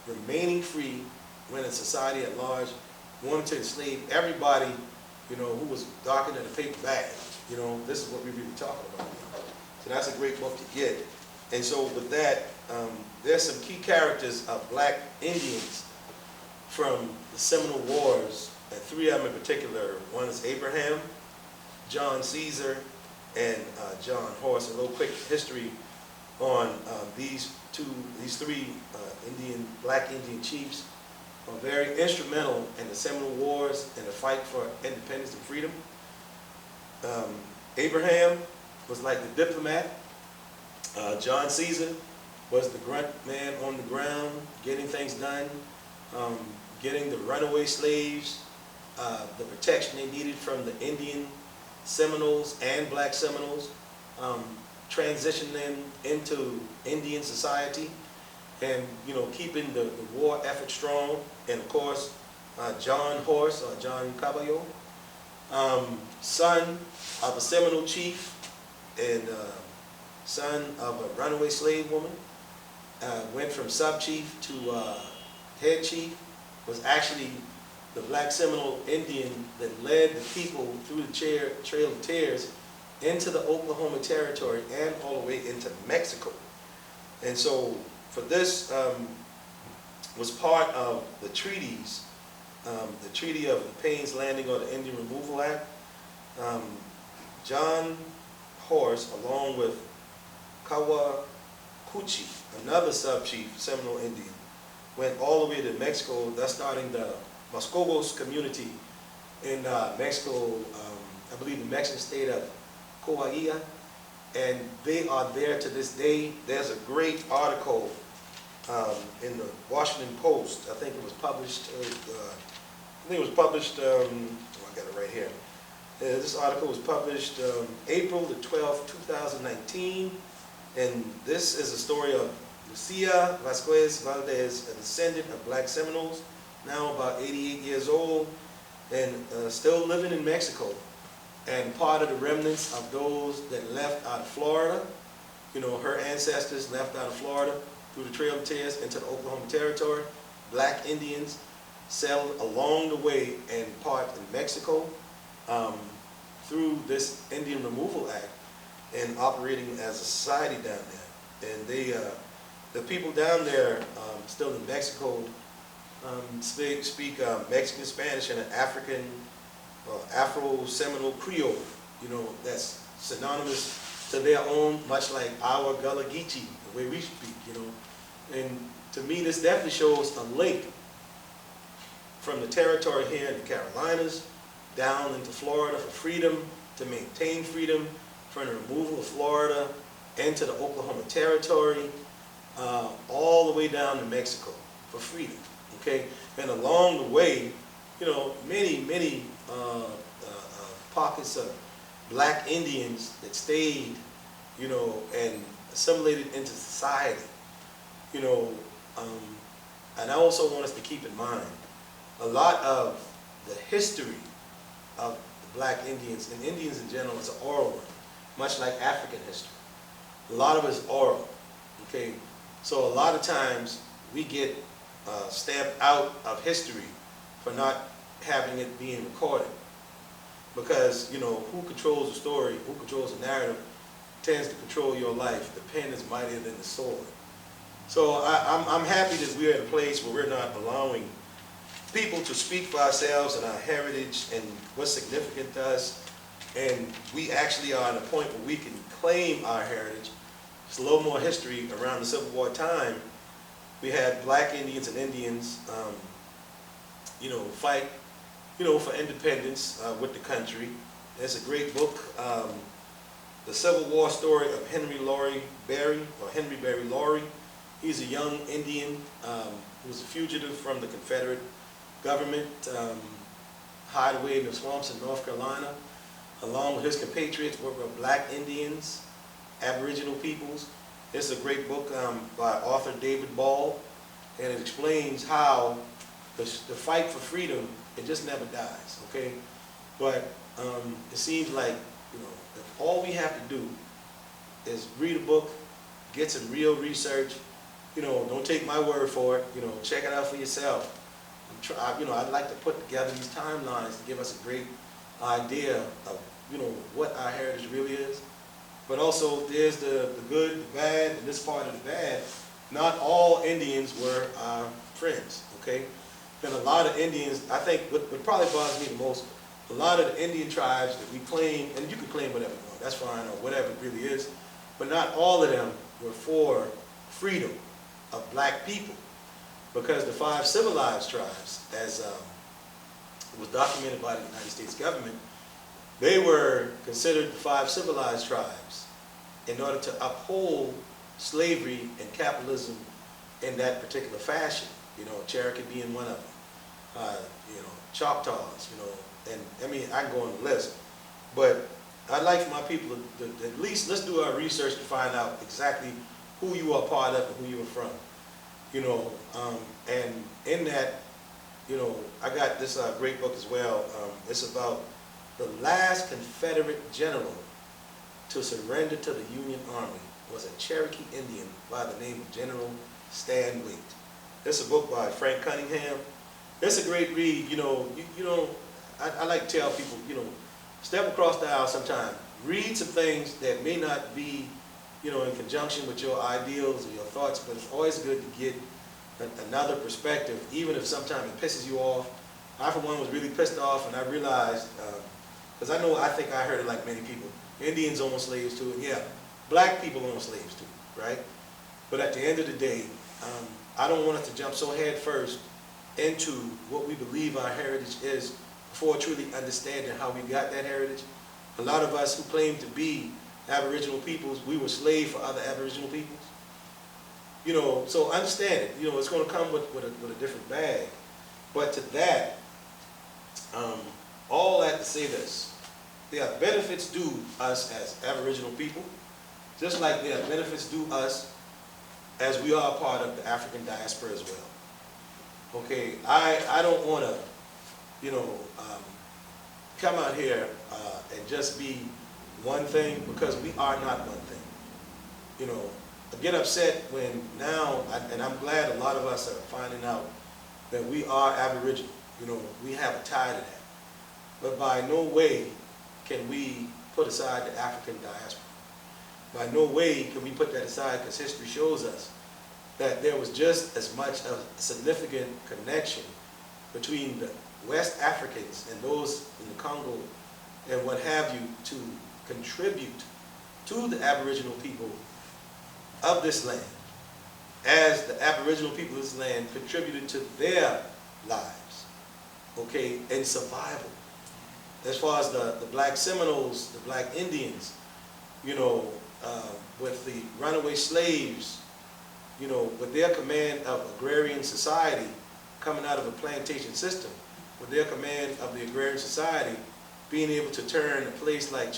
remaining free when a society at large wanted to enslave everybody, you know, who was darker than a paper bag. You know, this is what we're really talking about. So that's a great book to get. And so with that, there's some key characters of black Indians from the Seminole Wars, and three of them in particular. One is Abraham, John Caesar, and John Horse. A little quick history on these three black Indian chiefs are very instrumental in the Seminole Wars and the fight for independence and freedom. Abraham was like the diplomat. John Caesar was the grunt man on the ground, getting things done, getting the runaway slaves, the protection they needed from the Indian Seminoles and black Seminoles, transitioning them into Indian society, and you know, keeping the war effort strong. And of course, John Horse, or John Caballo, son of a Seminole chief and son of a runaway slave woman, went from sub-chief to head chief, was actually the black Seminole Indian that led the people through the Trail of Tears into the Oklahoma Territory and all the way into Mexico. And so for this was part of the treaties, the Treaty of the Payne's Landing or the Indian Removal Act. John Horse, along with Kawakuchi, another sub-chief, Seminole Indian, went all the way to Mexico, thus starting the Moscogos community in Mexico, I believe the Mexican state of Coahuila, and they are there to this day. There's a great article in the Washington Post. I think it was published, I got it right here. This article was published April the 12th, 2019, and this is a story of Lucia Vasquez Valdez, a descendant of black Seminoles, now about 88 years old, and still living in Mexico, and part of the remnants of those that left out of Florida. You know, her ancestors left out of Florida through the Trail of Tears into the Oklahoma Territory. Black Indians settled along the way and part in Mexico through this Indian Removal Act and operating as a society down there. And they, the people down there still in Mexico speak Mexican Spanish and an African, Afro-Seminole Creole, you know, that's synonymous to their own, much like our Gullah Geechee, the way we speak, you know. And to me, this definitely shows a link from the territory here in the Carolinas down into Florida for freedom, to maintain freedom, from the removal of Florida into the Oklahoma Territory, all the way down to Mexico for freedom, okay? And along the way, you know, many pockets of black Indians that stayed, you know, and assimilated into society, you know, and I also want us to keep in mind a lot of the history of the black Indians, and Indians in general, is an oral one, much like African history. A lot of it is oral, okay? So a lot of times we get stamped out of history for not having it being recorded. Because, you know, who controls the story, who controls the narrative, tends to control your life. The pen is mightier than the sword. So I'm happy that we're at a place where we're not allowing people to speak for ourselves and our heritage and what's significant to us. And we actually are at a point where we can claim our heritage. There's a little more history around the Civil War time. We had black Indians and Indians, you know, fight, you know, for independence with the country. There's a great book, The Civil War Story of Henry Berry Laurie. He's a young Indian who was a fugitive from the Confederate government, hid away in the swamps in North Carolina, along with his compatriots were black Indians, Aboriginal peoples. It's a great book by author David Ball, and it explains how the fight for freedom, it just never dies, okay? But it seems like, you know, if all we have to do is read a book, get some real research, don't take my word for it, check it out for yourself. I'd like to put together these timelines to give us a great idea of, what our heritage really is. But also there's the good, the bad, and this part of the bad. Not all Indians were our friends, okay? And a lot of Indians, I think what probably bothers me the most, a lot of the Indian tribes that we claim, and you can claim whatever you want, that's fine, or whatever it really is, but not all of them were for freedom of black people. Because the 5 civilized tribes, as was documented by the United States government, they were considered the 5 civilized tribes in order to uphold slavery and capitalism in that particular fashion. Cherokee being one of them, Choctaws, and I mean, I can go on the list. But I'd like for my people to at least, let's do our research to find out exactly who you are part of and who you are from. And in that, I got this great book as well. It's about the last Confederate general to surrender to the Union Army was a Cherokee Indian by the name of General Stan Waite. It's a book by Frank Cunningham. It's a great read. I like to tell people, step across the aisle sometime. Read some things that may not be, in conjunction with your ideals or your thoughts, but it's always good to get another perspective, even if sometimes it pisses you off. I, for one, was really pissed off, and I realized, because I think I heard it like many people, Indians own slaves too, and yeah, black people own slaves too, right? But at the end of the day, I don't want us to jump so head first into what we believe our heritage is before truly understanding how we got that heritage. A lot of us who claim to be Aboriginal peoples, we were slaves for other Aboriginal peoples. So understand it. It's going to come with a different bag. But to that, all that to say this, there are benefits due us as Aboriginal people, just like there are benefits due us as we are part of the African diaspora as well. Okay, I don't want to, come out here and just be one thing, because we are not one thing. I get upset when now, and I'm glad a lot of us are finding out that we are Aboriginal. We have a tie to that. But by no way can we put aside the African diaspora. By no way can we put that aside, because history shows us that there was just as much of a significant connection between the West Africans and those in the Congo and what have you to contribute to the Aboriginal people of this land, as the Aboriginal people of this land contributed to their lives, okay, in survival. As far as the black Seminoles, the black Indians, with the runaway slaves, with their command of agrarian society coming out of a plantation system, with their command of the agrarian society being able to turn a place like